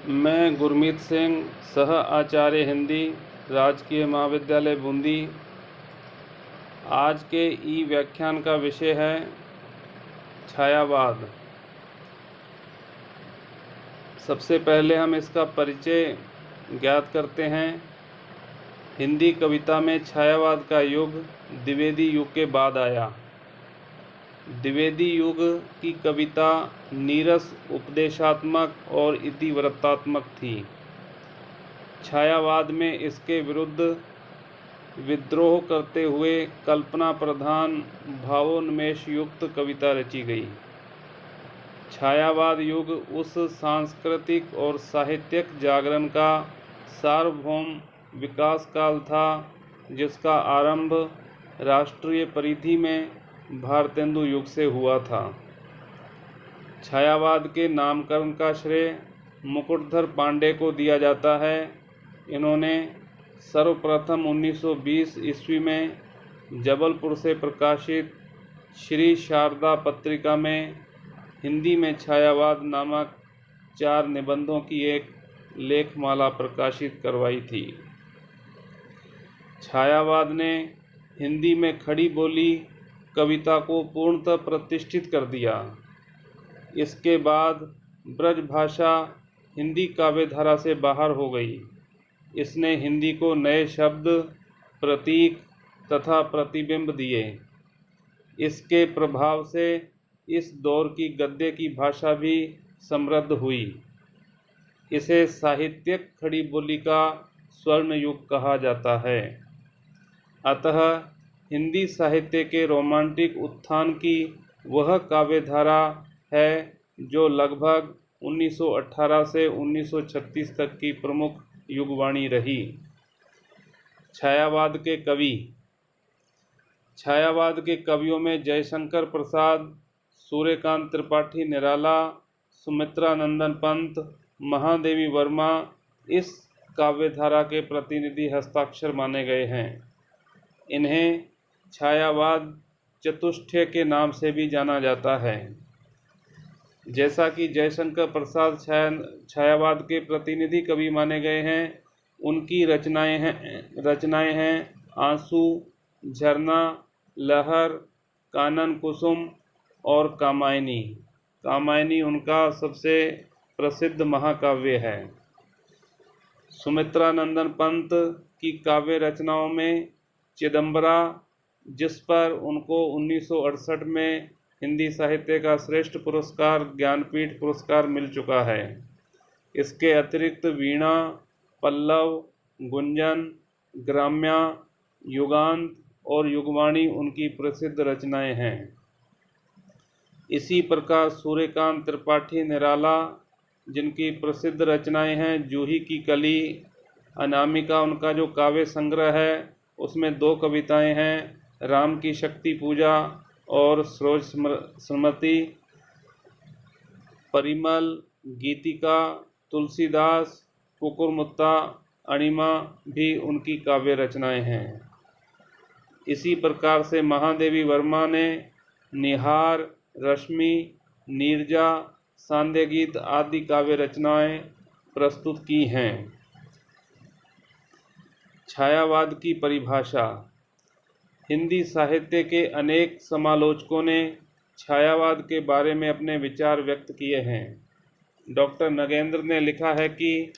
मैं गुरमीत सिंह, सह आचार्य हिंदी, राजकीय महाविद्यालय बूंदी। आज के ई व्याख्यान का विषय है छायावाद। सबसे पहले हम इसका परिचय ज्ञात करते हैं। हिंदी कविता में छायावाद का युग द्विवेदी युग के बाद आया। द्विवेदी युग की कविता नीरस, उपदेशात्मक और इतिवृत्तात्मक थी। छायावाद में इसके विरुद्ध विद्रोह करते हुए कल्पना प्रधान, भावोन्मेष युक्त कविता रची गई। छायावाद युग उस सांस्कृतिक और साहित्यिक जागरण का सार्वभौम विकास काल था जिसका आरंभ राष्ट्रीय परिधि में भारतेंदु युग से हुआ था। छायावाद के नामकरण का श्रेय मुकुटधर पांडे को दिया जाता है। इन्होंने सर्वप्रथम 1920 ईस्वी में जबलपुर से प्रकाशित श्री शारदा पत्रिका में हिंदी में छायावाद नामक 4 निबंधों की एक लेखमाला प्रकाशित करवाई थी। छायावाद ने हिंदी में खड़ी बोली कविता को पूर्णतः प्रतिष्ठित कर दिया। इसके बाद ब्रज भाषा हिंदी काव्यधारा से बाहर हो गई। इसने हिंदी को नए शब्द, प्रतीक तथा प्रतिबिंब दिए। इसके प्रभाव से इस दौर की गद्य की भाषा भी समृद्ध हुई। इसे साहित्यिक खड़ी बोली का स्वर्ण युग कहा जाता है। अतः हिंदी साहित्य के रोमांटिक उत्थान की वह काव्यधारा है जो लगभग 1918 से 1936 तक की प्रमुख युगवाणी रही। छायावाद के कवि। छायावाद के कवियों में जयशंकर प्रसाद, सूर्यकांत त्रिपाठी निराला, सुमित्रा नंदन पंत, महादेवी वर्मा इस काव्यधारा के प्रतिनिधि हस्ताक्षर माने गए हैं। इन्हें छायावाद चतुष्टय के नाम से भी जाना जाता है। जैसा कि जयशंकर प्रसाद छायावाद के प्रतिनिधि कवि माने गए हैं, उनकी रचनाएं हैं आंसू, झरना, लहर, कानन कुसुम और कामायनी। कामायनी उनका सबसे प्रसिद्ध महाकाव्य है। सुमित्रा नंदन पंत की काव्य रचनाओं में चिदंबरा, जिस पर उनको 1968 में हिंदी साहित्य का श्रेष्ठ पुरस्कार ज्ञानपीठ पुरस्कार मिल चुका है। इसके अतिरिक्त वीणा, पल्लव, गुंजन, ग्राम्या, युगांत और युगवाणी उनकी प्रसिद्ध रचनाएं हैं। इसी प्रकार सूर्यकांत त्रिपाठी निराला, जिनकी प्रसिद्ध रचनाएं हैं जूही की कली, अनामिका उनका जो काव्य संग्रह है, उसमें 2 कविताएं हैं, राम की शक्ति पूजा और सरोज स्मृति। परिमल, गीतिका, तुलसीदास, कुकुरमुत्ता, अणिमा भी उनकी काव्य रचनाएं हैं। इसी प्रकार से महादेवी वर्मा ने निहार, रश्मि, नीरजा, सांध्य गीत आदि काव्य रचनाएं प्रस्तुत की हैं। छायावाद की परिभाषा। हिंदी साहित्य के अनेक समालोचकों ने छायावाद के बारे में अपने विचार व्यक्त किए हैं। डॉक्टर नगेंद्र ने लिखा है कि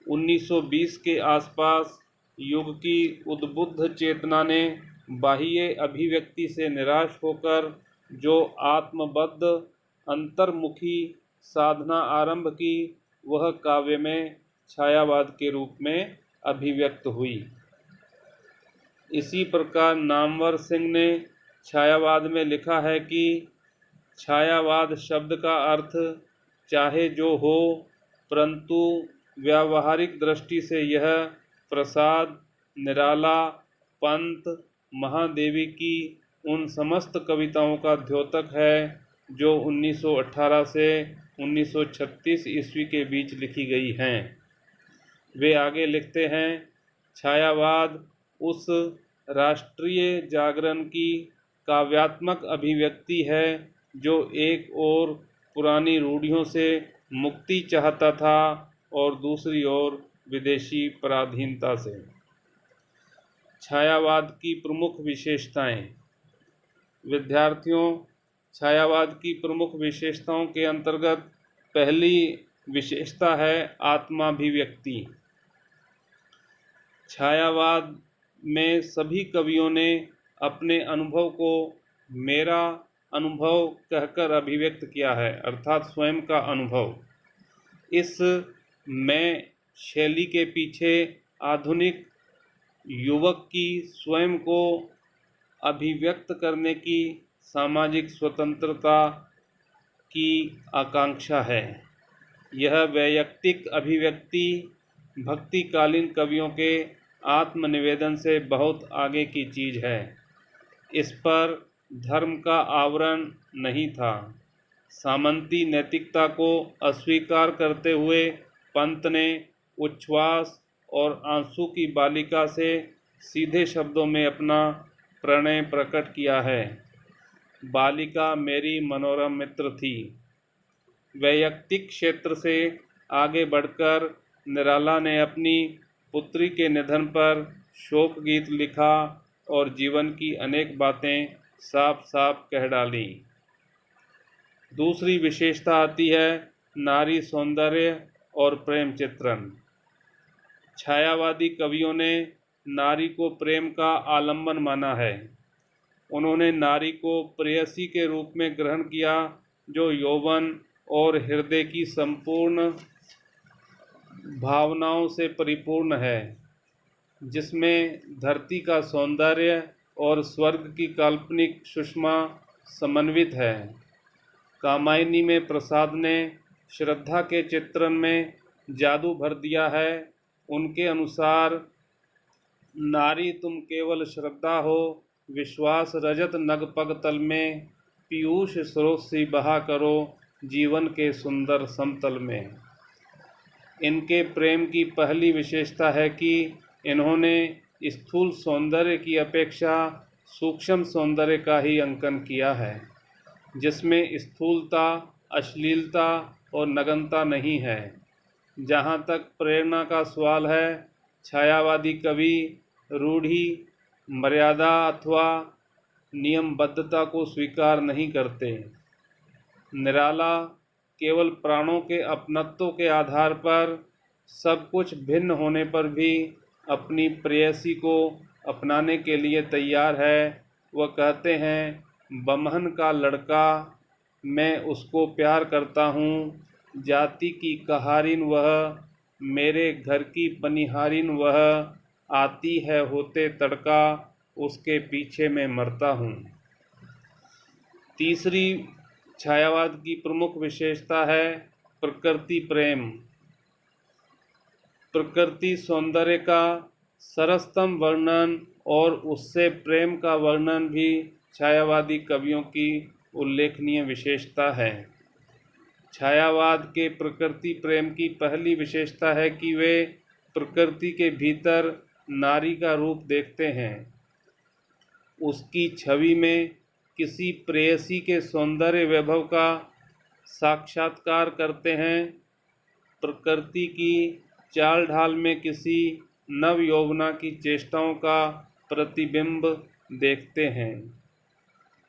1920 के आसपास युग की उद्बुद्ध चेतना ने बाह्य अभिव्यक्ति से निराश होकर जो आत्मबद्ध अंतर्मुखी साधना आरंभ की, वह काव्य में छायावाद के रूप में अभिव्यक्त हुई। इसी प्रकार नामवर सिंह ने छायावाद में लिखा है कि छायावाद शब्द का अर्थ चाहे जो हो, परंतु व्यावहारिक दृष्टि से यह प्रसाद, निराला, पंत, महादेवी की उन समस्त कविताओं का द्योतक है जो 1918 से 1936 ईस्वी के बीच लिखी गई हैं। वे आगे लिखते हैं, छायावाद उस राष्ट्रीय जागरण की काव्यात्मक अभिव्यक्ति है जो एक ओर पुरानी रूढ़ियों से मुक्ति चाहता था और दूसरी ओर विदेशी पराधीनता से। छायावाद की प्रमुख विशेषताएं। विद्यार्थियों, छायावाद की प्रमुख विशेषताओं के अंतर्गत पहली विशेषता है आत्माभिव्यक्ति। छायावाद में सभी कवियों ने अपने अनुभव को मेरा अनुभव कहकर अभिव्यक्त किया है, अर्थात स्वयं का अनुभव। इस मैं शैली के पीछे आधुनिक युवक की स्वयं को अभिव्यक्त करने की सामाजिक स्वतंत्रता की आकांक्षा है। यह वैयक्तिक अभिव्यक्ति भक्तिकालीन कवियों के आत्मनिवेदन से बहुत आगे की चीज़ है। इस पर धर्म का आवरण नहीं था। सामंती नैतिकता को अस्वीकार करते हुए पंत ने उच्छ्वास और आंसू की बालिका से सीधे शब्दों में अपना प्रणय प्रकट किया है। बालिका मेरी मनोरम मित्र थी। वैयक्तिक क्षेत्र से आगे बढ़कर निराला ने अपनी पुत्री के निधन पर शोक गीत लिखा और जीवन की अनेक बातें साफ साफ कह डाली। दूसरी विशेषता आती है नारी सौंदर्य और प्रेम चित्रण। छायावादी कवियों ने नारी को प्रेम का आलंबन माना है। उन्होंने नारी को प्रेयसी के रूप में ग्रहण किया, जो यौवन और हृदय की संपूर्ण भावनाओं से परिपूर्ण है, जिसमें धरती का सौंदर्य और स्वर्ग की काल्पनिक सुषमा समन्वित है। कामायनी में प्रसाद ने श्रद्धा के चित्रण में जादू भर दिया है। उनके अनुसार नारी तुम केवल श्रद्धा हो, विश्वास रजत नग पग तल में, पीयूष स्रोत सी बहा करो जीवन के सुंदर समतल में। इनके प्रेम की पहली विशेषता है कि इन्होंने स्थूल सौंदर्य की अपेक्षा सूक्ष्म सौंदर्य का ही अंकन किया है, जिसमें स्थूलता, अश्लीलता और नग्नता नहीं है। जहाँ तक प्रेरणा का सवाल है, छायावादी कवि रूढ़ि, मर्यादा अथवा नियमबद्धता को स्वीकार नहीं करते। निराला केवल प्राणों के अपनत्व के आधार पर सब कुछ भिन्न होने पर भी अपनी प्रेयसी को अपनाने के लिए तैयार है। वह कहते हैं, बमहन का लड़का मैं उसको प्यार करता हूँ, जाति की कहारिन वह, मेरे घर की पनिहारिन वह, आती है होते तड़का उसके पीछे मैं मरता हूँ। तीसरी छायावाद की प्रमुख विशेषता है प्रकृति प्रेम। प्रकृति सौंदर्य का सरसतम वर्णन और उससे प्रेम का वर्णन भी छायावादी कवियों की उल्लेखनीय विशेषता है। छायावाद के प्रकृति प्रेम की पहली विशेषता है कि वे प्रकृति के भीतर नारी का रूप देखते हैं, उसकी छवि में किसी प्रेयसी के सौंदर्य वैभव का साक्षात्कार करते हैं, प्रकृति की चाल ढाल में किसी नव यौवना की चेष्टाओं का प्रतिबिंब देखते हैं।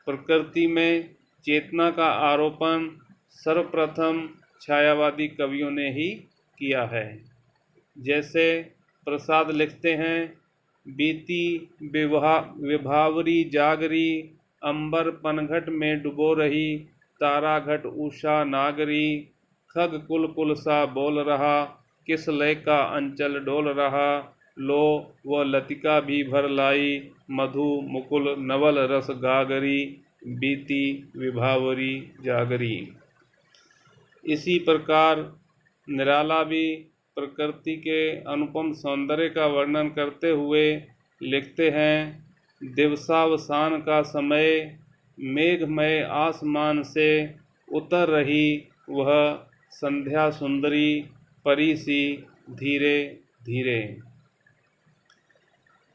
प्रकृति में चेतना का आरोपण सर्वप्रथम छायावादी कवियों ने ही किया है। जैसे प्रसाद लिखते हैं, बीती विभावरी जागरी, अंबर पनघट में डुबो रही, ताराघट उषा नागरी, खग कुल कुल सा बोल रहा, किस लय का अंचल डोल रहा, लो वह लतिका भी भर लाई, मधु मुकुल नवल रस गागरी, बीती विभावरी जागरी। इसी प्रकार निराला भी प्रकृति के अनुपम सौंदर्य का वर्णन करते हुए लिखते हैं, दिवसावसान का समय, मेघमय आसमान से उतर रही वह संध्या सुंदरी, परी सी धीरे धीरे।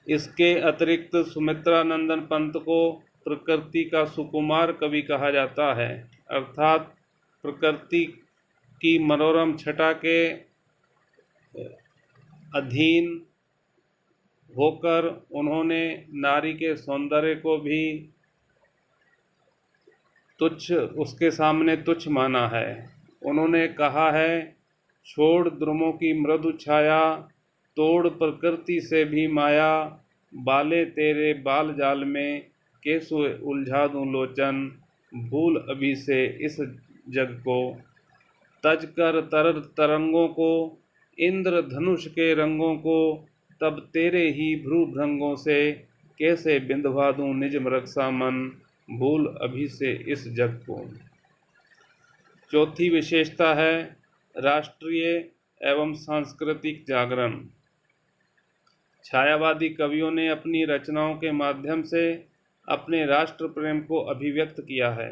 इसके अतिरिक्त सुमित्रानंदन पंत को प्रकृति का सुकुमार कवि कहा जाता है, अर्थात प्रकृति की मनोरम छटा के अधीन होकर उन्होंने नारी के सौंदर्य को भी तुच्छ, उसके सामने तुच्छ माना है। उन्होंने कहा है, छोड़ द्रुमों की मृदु छाया, तोड़ प्रकृति से भी माया, बाले तेरे बाल जाल में कैसो उलझा दूं लोचन, भूल अभी से इस जग को, तज कर तरल तरंगों को, इंद्र धनुष के रंगों को, तब तेरे ही भ्रू भृंगों से कैसे बिंधवा दूं निज मृग सा मन, भूल अभी से इस जग को। चौथी विशेषता है राष्ट्रीय एवं सांस्कृतिक जागरण। छायावादी कवियों ने अपनी रचनाओं के माध्यम से अपने राष्ट्र प्रेम को अभिव्यक्त किया है।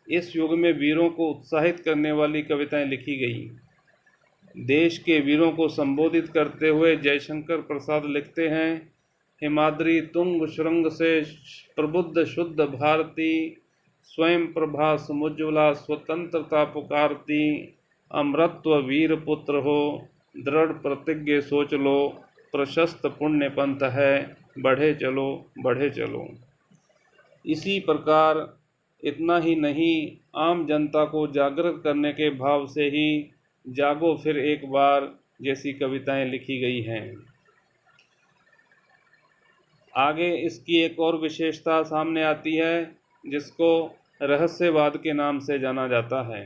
इस युग में वीरों को उत्साहित करने वाली कविताएं लिखी गई। देश के वीरों को संबोधित करते हुए जयशंकर प्रसाद लिखते हैं, हिमाद्री तुंग श्रृंग से प्रबुद्ध शुद्ध भारती, स्वयं प्रभा समुज्ज्वला स्वतंत्रता पुकारती, अमृतत्व वीर पुत्र हो, दृढ़ प्रतिज्ञ सोच लो, प्रशस्त पुण्य पंथ है, बढ़े चलो बढ़े चलो। इसी प्रकार इतना ही नहीं, आम जनता को जागृत करने के भाव से ही जागो फिर एक बार जैसी कविताएं लिखी गई हैं। आगे इसकी एक और विशेषता सामने आती है जिसको रहस्यवाद के नाम से जाना जाता है।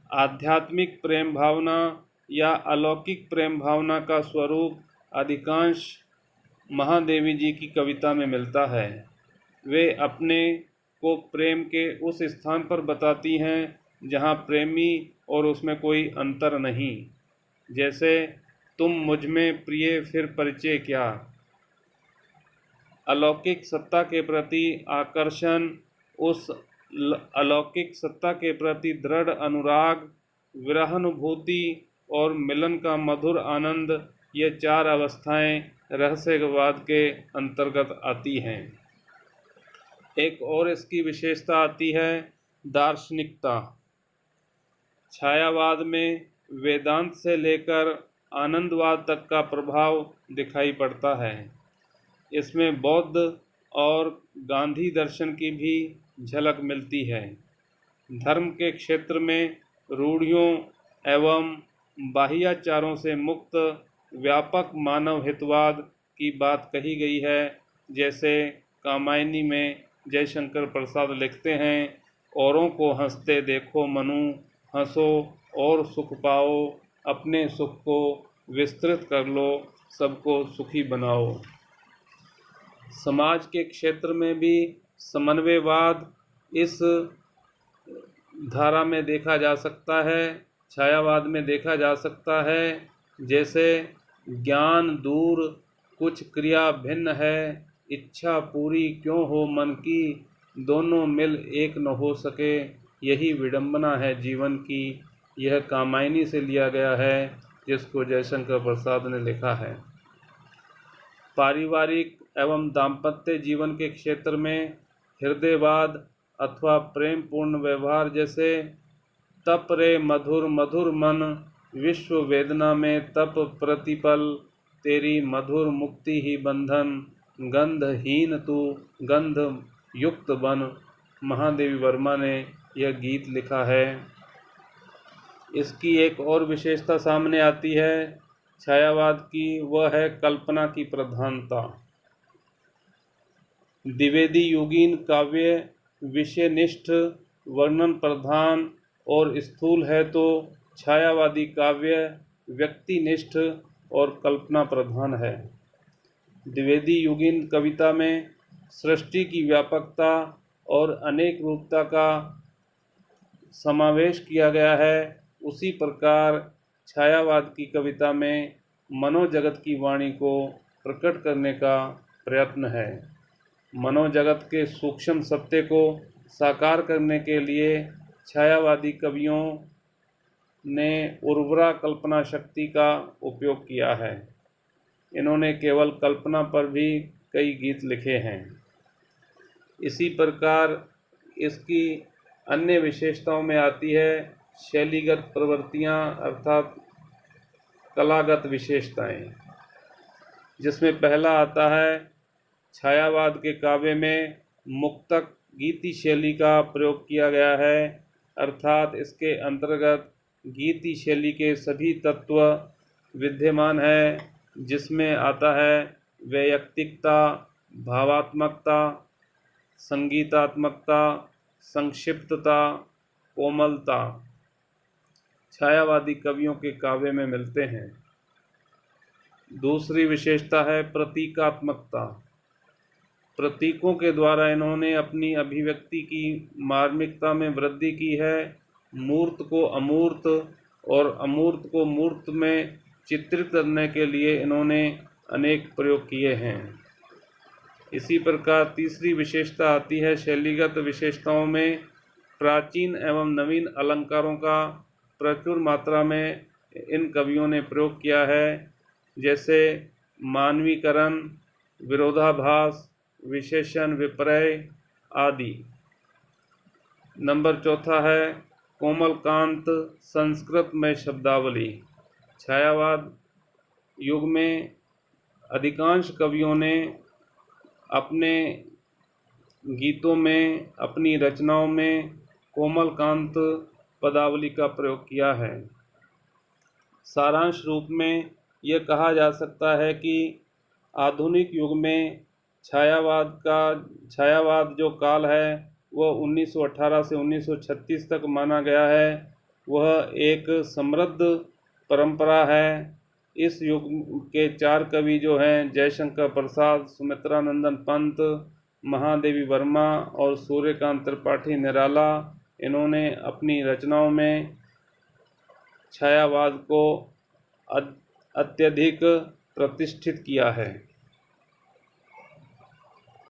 आध्यात्मिक प्रेम भावना या अलौकिक प्रेम भावना का स्वरूप अधिकांश महादेवी जी की कविता में मिलता है। वे अपने को प्रेम के उस स्थान पर बताती हैं जहाँ प्रेमी और उसमें कोई अंतर नहीं, जैसे तुम मुझ में प्रिय फिर परिचय क्या। अलौकिक सत्ता के प्रति आकर्षण, उस अलौकिक सत्ता के प्रति दृढ़ अनुराग, विरहानुभूति और मिलन का मधुर आनंद, ये चार अवस्थाएं रहस्यवाद के अंतर्गत आती हैं। एक और इसकी विशेषता आती है दार्शनिकता। छायावाद में वेदांत से लेकर आनंदवाद तक का प्रभाव दिखाई पड़ता है। इसमें बौद्ध और गांधी दर्शन की भी झलक मिलती है। धर्म के क्षेत्र में रूढ़ियों एवं बाह्याचारों से मुक्त व्यापक मानव हितवाद की बात कही गई है। जैसे कामायनी में जयशंकर प्रसाद लिखते हैं, औरों को हंसते देखो मनु, हंसो और सुख पाओ, अपने सुख को विस्तृत कर लो, सबको सुखी बनाओ। समाज के क्षेत्र में भी समन्वयवाद इस धारा में देखा जा सकता है, छायावाद में देखा जा सकता है। जैसे ज्ञान दूर कुछ क्रिया भिन्न है, इच्छा पूरी क्यों हो मन की, दोनों मिल एक न हो सके, यही विडंबना है जीवन की। यह कामायनी से लिया गया है जिसको जयशंकर प्रसाद ने लिखा है। पारिवारिक एवं दाम्पत्य जीवन के क्षेत्र में हृदयवाद अथवा प्रेम पूर्ण व्यवहार, जैसे तप रे मधुर मधुर मन, विश्व वेदना में तप प्रतिपल, तेरी मधुर मुक्ति ही बंधन, गंधहीन तू गंध युक्त बन। महादेवी वर्मा ने यह गीत लिखा है। इसकी एक और विशेषता सामने आती है छायावाद की, वह है कल्पना की प्रधानता। द्विवेदी योगीन काव्य विषयनिष्ठ, वर्णन प्रधान और स्थूल है, तो छायावादी काव्य व्यक्तिनिष्ठ और कल्पना प्रधान है। द्विवेदी योगीन कविता में सृष्टि की व्यापकता और अनेक रूपता का समावेश किया गया है। उसी प्रकार छायावाद की कविता में मनोजगत की वाणी को प्रकट करने का प्रयत्न है। मनोजगत के सूक्ष्म सत्य को साकार करने के लिए छायावादी कवियों ने उर्वरा कल्पना शक्ति का उपयोग किया है। इन्होंने केवल कल्पना पर भी कई गीत लिखे हैं। इसी प्रकार इसकी अन्य विशेषताओं में आती है शैलीगत प्रवृत्तियाँ, अर्थात कलागत विशेषताएं, जिसमें पहला आता है छायावाद के काव्य में मुक्तक गीति शैली का प्रयोग किया गया है, अर्थात इसके अंतर्गत गीति शैली के सभी तत्व विद्यमान है, जिसमें आता है वैयक्तिकता, भावात्मकता, संगीतात्मकता, संक्षिप्तता, कोमलता छायावादी कवियों के काव्य में मिलते हैं। दूसरी विशेषता है प्रतीकात्मकता। प्रतीकों के द्वारा इन्होंने अपनी अभिव्यक्ति की मार्मिकता में वृद्धि की है। मूर्त को अमूर्त और अमूर्त को मूर्त में चित्रित करने के लिए इन्होंने अनेक प्रयोग किए हैं। इसी प्रकार तीसरी विशेषता आती है शैलीगत विशेषताओं में प्राचीन एवं नवीन अलंकारों का प्रचुर मात्रा में इन कवियों ने प्रयोग किया है, जैसे मानवीकरण, विरोधाभास, विशेषण, विपर्य आदि। नंबर चौथा है कोमलकांत संस्कृत में शब्दावली। छायावाद युग में अधिकांश कवियों ने अपने गीतों में, अपनी रचनाओं में कोमलकांत पदावली का प्रयोग किया है। सारांश रूप में यह कहा जा सकता है कि आधुनिक युग में छायावाद जो काल है वह 1918 से 1936 तक माना गया है। वह एक समृद्ध परंपरा है। इस युग के 4 कवि जो हैं जयशंकर प्रसाद, सुमित्रानंदन पंत, महादेवी वर्मा और सूर्यकांत त्रिपाठी निराला, इन्होंने अपनी रचनाओं में छायावाद को अत्यधिक प्रतिष्ठित किया है।